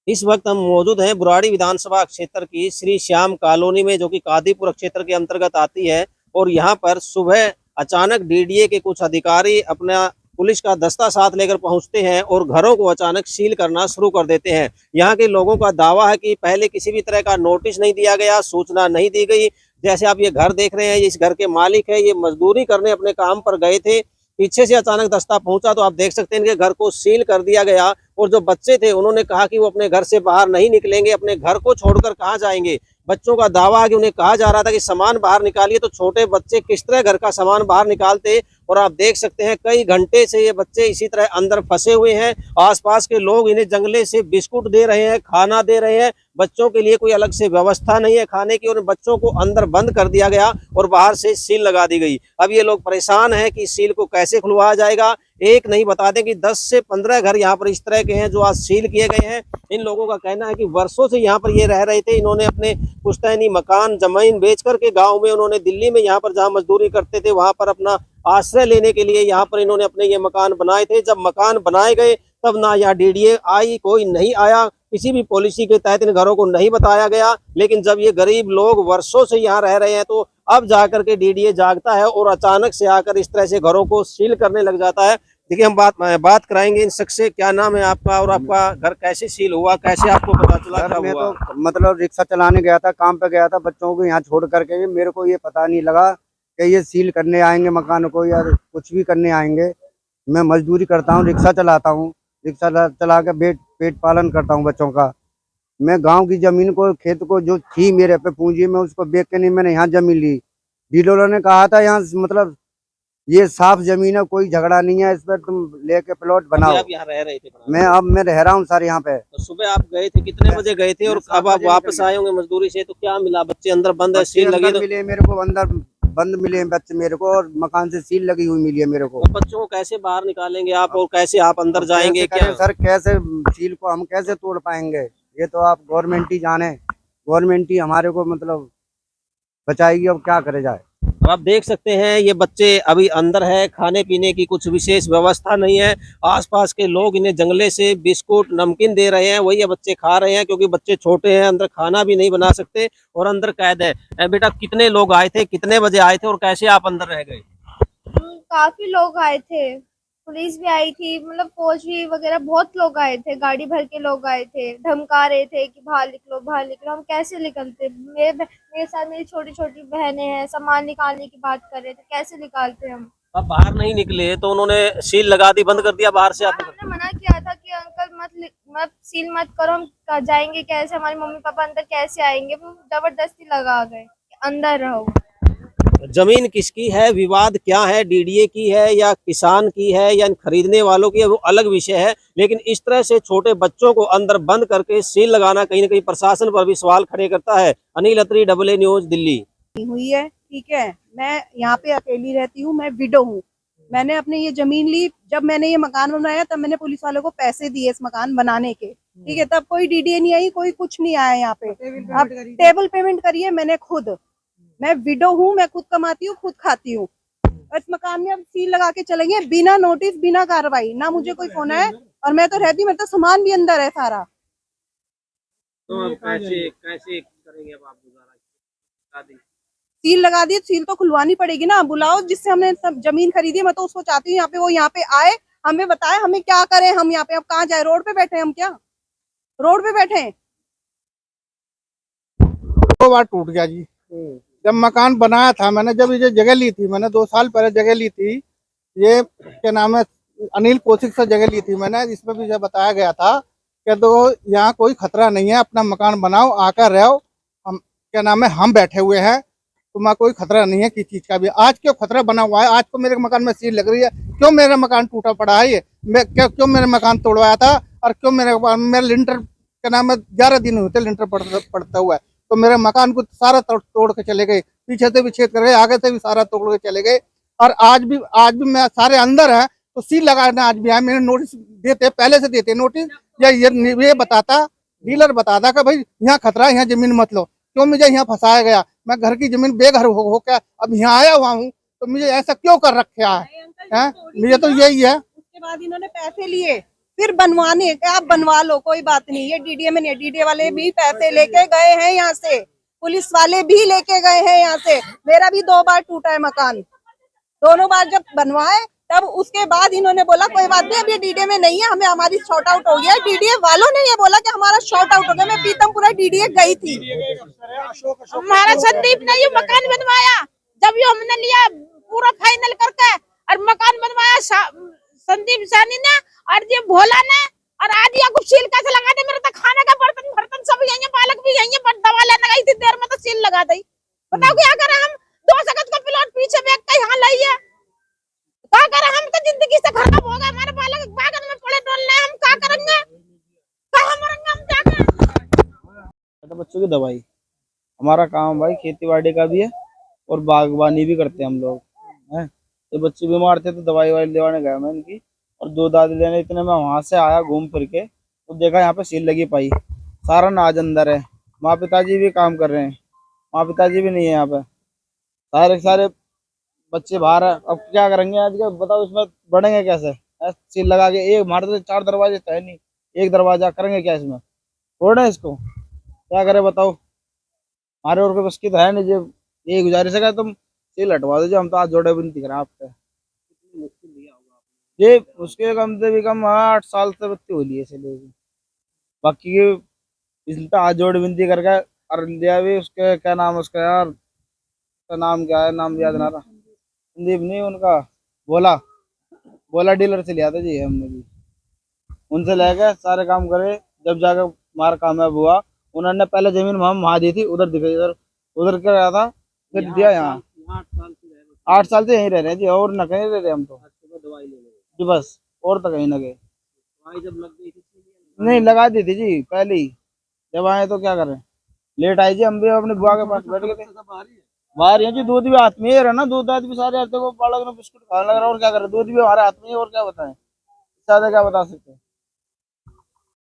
इस वक्त हम मौजूद हैं बुराड़ी विधानसभा क्षेत्र की श्री श्याम कॉलोनी में, जो कि कादीपुर क्षेत्र के अंतर्गत आती है। और यहाँ पर सुबह अचानक डीडीए के कुछ अधिकारी अपना पुलिस का दस्ता साथ लेकर पहुंचते हैं और घरों को अचानक सील करना शुरू कर देते हैं। यहाँ के लोगों का दावा है कि पहले किसी भी तरह का नोटिस नहीं दिया गया, सूचना नहीं दी गई। जैसे आप ये घर देख रहे हैं, इस घर के मालिक है, ये मजदूरी करने अपने काम पर गए थे, पीछे से अचानक दस्ता पहुंचा तो आप देख सकते हैं इनके घर को सील कर दिया गया। और जो बच्चे थे उन्होंने कहा कि वो अपने घर से बाहर नहीं निकलेंगे, अपने घर को छोड़कर कहाँ जाएंगे। बच्चों का दावा है कि उन्हें कहा जा रहा था कि सामान बाहर निकालिए, तो छोटे बच्चे किस तरह घर का सामान बाहर निकालते। और आप देख सकते हैं कई घंटे से ये बच्चे इसी तरह अंदर फंसे हुए हैं। आसपास के लोग इन्हें जंगले से बिस्कुट दे रहे हैं, खाना दे रहे हैं। बच्चों के लिए कोई अलग से व्यवस्था नहीं है खाने की, और बच्चों को अंदर बंद कर दिया गया और बाहर से सील लगा दी गई। अब ये लोग परेशान हैं कि सील को कैसे खुलवाया जाएगा। एक नहीं, बता दें कि 10 से 15 घर यहाँ पर इस तरह के हैं जो आज सील किए गए हैं। इन लोगों का कहना है कि वर्षों से यहाँ पर ये रह रहे थे। इन्होंने अपने पुश्तैनी मकान जमीन बेच करके गाँव में, उन्होंने दिल्ली में यहाँ पर जहाँ मजदूरी करते थे वहां पर अपना आश्रय लेने के लिए यहाँ पर इन्होंने अपने ये मकान बनाए थे। जब मकान बनाए गए तब ना यहाँ डीडीए आई, कोई नहीं आया, किसी भी पॉलिसी के तहत इन घरों को नहीं बताया गया। लेकिन जब ये गरीब लोग वर्षों से यहाँ रह रहे हैं तो अब जाकर के डीडीए जागता है और अचानक से आकर इस तरह से घरों को सील करने लग जाता है। देखिए, हम बात कराएंगे इन शख्स से। क्या नाम है आपका और आपका घर कैसे सील हुआ, कैसे आपको पता चला, सर कब मैं हुआ? तो मतलब रिक्शा चलाने गया था, काम पे गया था, बच्चों को यहाँ छोड़ करके मेरे को ये पता नहीं लगा कि ये सील करने आएंगे मकान को या कुछ भी करने आएंगे। मैं मजदूरी करता हूँ, रिक्शा चलाता हूँ, रिक्शा चला के पेट पालन करता हूँ बच्चों का। मैं गांव की जमीन को, खेत को जो थी मेरे पे पूंजी, मैं उसको बेच के नहीं मैंने यहाँ जमीन ली। डीलरों ने कहा था यहाँ मतलब ये साफ जमीन है, कोई झगड़ा नहीं है, इस पर तुम लेके प्लॉट बनाओ। आप यहाँ रह रहे थे? मैं रह रहा हूँ सर यहाँ पे। तो सुबह आप गए थे, कितने बजे गए थे और अब आप वापस आए होंगे मजदूरी से, तो क्या मिला? बच्चे अंदर बंद है, सील लगी? तो मिले मेरे को, अंदर बंद मिले बच्चे मेरे को, और मकान से सील लगी हुई मिली है मेरे को। तो बच्चों को कैसे बाहर निकालेंगे आप और कैसे आप अंदर जाएंगे? क्या सर कैसे सील को हम कैसे तोड़ पाएंगे? ये तो आप गवर्नमेंट ही जाने, गवर्नमेंट ही हमारे को मतलब बचाएगी। अब क्या करे जाए। अब आप देख सकते हैं ये बच्चे अभी अंदर है, खाने पीने की कुछ विशेष व्यवस्था नहीं है। आसपास के लोग इन्हें जंगले से बिस्कुट नमकीन दे रहे हैं, वही ये बच्चे खा रहे हैं, क्योंकि बच्चे छोटे हैं, अंदर खाना भी नहीं बना सकते और अंदर कैद है। बेटा, कितने लोग आए थे, कितने बजे आए थे और कैसे आप अंदर रह गए? काफी लोग आए थे, पुलिस भी आई थी, मतलब फौजी वगैरह बहुत लोग आए थे, गाड़ी भर के लोग आए थे, धमका रहे थे कि बाहर निकलो बाहर निकलो। हम कैसे निकलते? मेरे साथ मेरी छोटी छोटी बहनें हैं, सामान निकालने की बात कर रहे थे, कैसे निकालते हम? अब बाहर नहीं निकले तो उन्होंने सील लगा दी, बंद कर दिया बाहर से? आप हमने मना किया था कि अंकल मत सील मत करो, हम जाएंगे कैसे, हमारे मम्मी पापा अंदर कैसे आएंगे? वो जबरदस्ती लगा गए अंदर रहो। जमीन किसकी है, विवाद क्या है, डीडीए की है या किसान की है या खरीदने वालों की है, वो अलग विषय है। लेकिन इस तरह से छोटे बच्चों को अंदर बंद करके सील लगाना कहीं ना कहीं प्रशासन पर भी सवाल खड़े करता है। अनिल अत्री, AA न्यूज़, दिल्ली। हुई है, ठीक है। मैं यहाँ पे अकेली रहती हूँ, मैं विडो हूँ। मैंने अपने ये जमीन ली, जब मैंने ये मकान बनाया तब मैंने पुलिस वालों को पैसे दिए इस मकान बनाने के, ठीक है। तब कोई डीडीए नहीं आई, कोई कुछ नहीं आया यहाँ पे। अब टेबल पेमेंट करिए मैंने खुद। मैं विडो हूँ, मैं खुद कमाती हूँ, खुद खाती हूँ। इस मकान में अब सील लगा के चलेंगे बिना नोटिस, बिना कार्रवाई, ना मुझे कोई फोन है। और मैं तो रहती, मेरा तो सामान भी अंदर है सारा। तो अब कैसे कैसे करेंगे अब आप गुजारा? सील लगा दी, सील तो खुलवानी पड़ेगी ना। बुलाओ जिससे हमने सब जमीन खरीदी, मैं तो उसको चाहती हूँ यहाँ पे, वो यहाँ पे आए, हमें बताए हमें क्या करें। हम यहाँ पे अब कहाँ जाए? रोड पे बैठे हम? क्या रोड पे बैठे हैं? 2 बार टूट गया जी। जब मकान बनाया था मैंने, जब ये जगह ली थी मैंने, 2 साल पहले जगह ली थी। ये क्या नाम है, अनिल कौशिक से जगह ली थी मैंने, जिसमें भी बताया गया था कि तो यहाँ कोई खतरा नहीं है, अपना मकान बनाओ, आकर रहो, हम क्या नाम है, हम बैठे हुए हैं, तुम्हारा कोई खतरा नहीं है किसी चीज का भी। आज क्यों खतरा बना हुआ है? आज को मेरे मकान में सील लग रही है, क्यों मेरा मकान टूटा पड़ा है? ये मैं क्यों मेरे मकान तोड़वाया था, और क्यों मेरा लिंटर क्या नाम है 11 दिन हुए थे लिंटर पड़ता हुआ है, तो मेरे मकान को सारा तोड़ के चले गए, पीछे से भी छेद कर गए, आगे से भी सारा तोड़ के चले गए। और आज भी मैं सारे अंदर है तो सील लगाना आज भी है। मैंने नोटिस देते, पहले से देते नोटिस, या ये बताता, डीलर बताता कि भाई यहाँ खतरा है, यहाँ जमीन मत लो। क्यों मुझे यहाँ फंसाया गया? मैं घर की जमीन बेघर हो क्या अब यहाँ आया हुआ हूँ, तो मुझे ऐसा क्यों कर रखा है? मुझे तो यही है। उसके बाद इन्होंने पैसे लिए, फिर बनवाने के आप बनवा लो, कोई बात नहीं, ये डीडीए में नहीं, डीडीए वाले भी पैसे लेके गए हैं यहाँ से, पुलिस वाले भी लेके गए हैं यहाँ से। मेरा भी 2 बार टूटा है मकान, दोनों बार जब बनवाए तब उसके बाद इन्होंने बोला कोई बात नहीं, अब ये डीडीए में नहीं है, हमें हमारी शॉर्ट आउट हो गया। डीडीए वालों ने ये बोला कि हमारा शॉर्ट आउट हो गया। मैं पीतमपुरा डीडीए गई थी, हमारा संदीप ने ये मकान बनवाया, जब ये हमने लिया पूरा फाइनल करके और मकान बनवाया संदीप सानी ने और ये भोला ने, और आज या कुछ सील कैसे लगा दे। मेरे तो खाने का बर्तन सब यही है, पालक भी यही है, पर दवा लेने गई थी देर में तो सील लगा दी। बताओ क्या करें हम, 2 सकत का प्लॉट पीछे बैठ के यहाँ लाइए, क्या करें हम, तो जिंदगी से खराब हो गए। हमारे बालक बागन में पड़े डोलने, हम क्या करेंगे, कहाँ मरेंगे हम जाके। तो बच्चों की दवाई हमारा काम भाई, खेती बाड़ी का भी है और बागवानी भी करते हैं हम लोग हैं। तो बच्चे बीमार थे तो दवाई वाई लेवाने गया मैं इनकी, और 2 दादी लेने। इतने में वहां से आया घूम फिर के तो देखा यहाँ पे सील लगी पाई, सारा नाज अंदर है। माँ पिताजी भी काम कर रहे हैं, माँ पिताजी भी नहीं है यहाँ पे, सारे सारे बच्चे बाहर है। अब क्या करेंगे आज का बताओ, इसमें बढ़ेंगे कैसे? सील लगा के एक हमारे तो 4 दरवाजे तो है नहीं, एक दरवाजा करेंगे क्या इसमें? छोड़े इसको, क्या करे बताओ, हमारे और कोई बस की तो है नहीं। जो ये गुजारिश है तुम सील हटवा दो, जो हम तो आज जोड़े विनती करें आपसे। ये उसके कम से भी कम 8 साल से बत्ती हो ली है इसलिए। बाकी इसलिए आज जोड़ विनती करके और लिया भी। उसके क्या नाम है उसका यार, उसका नाम क्या है, नाम याद ना रहा, संदीप नहीं उनका, बोला बोला डीलर से लिया था जी हमने भी, उनसे लेके सारे काम करे। जब जाकर हमारा कामयाब हुआ, उन्होंने पहले जमीन हम वहां दी थी, उधर दिखाई, उधर उधर क्या रहा था, फिर दिया यहाँ। 8 साल से यहीं रह रहे हैं जी, और न कहीं रह रहे हम तो जी, बस और तो कहीं न गए। नहीं लगा दी थी जी पहले ही, जब आए तो क्या करें, लेट आए जी। हम भी अपने बुआ के पास बैठ गए थे, बाहर ही है जी। दूध भी हाथ में ही है ना, दूध दाद भी सारे आते को बालक ने बिस्कुट खाने लग रहा, और क्या करे, दूध भी हमारे हाथ में ही, और क्या बताएं, ज्यादा क्या बता सकते हैं।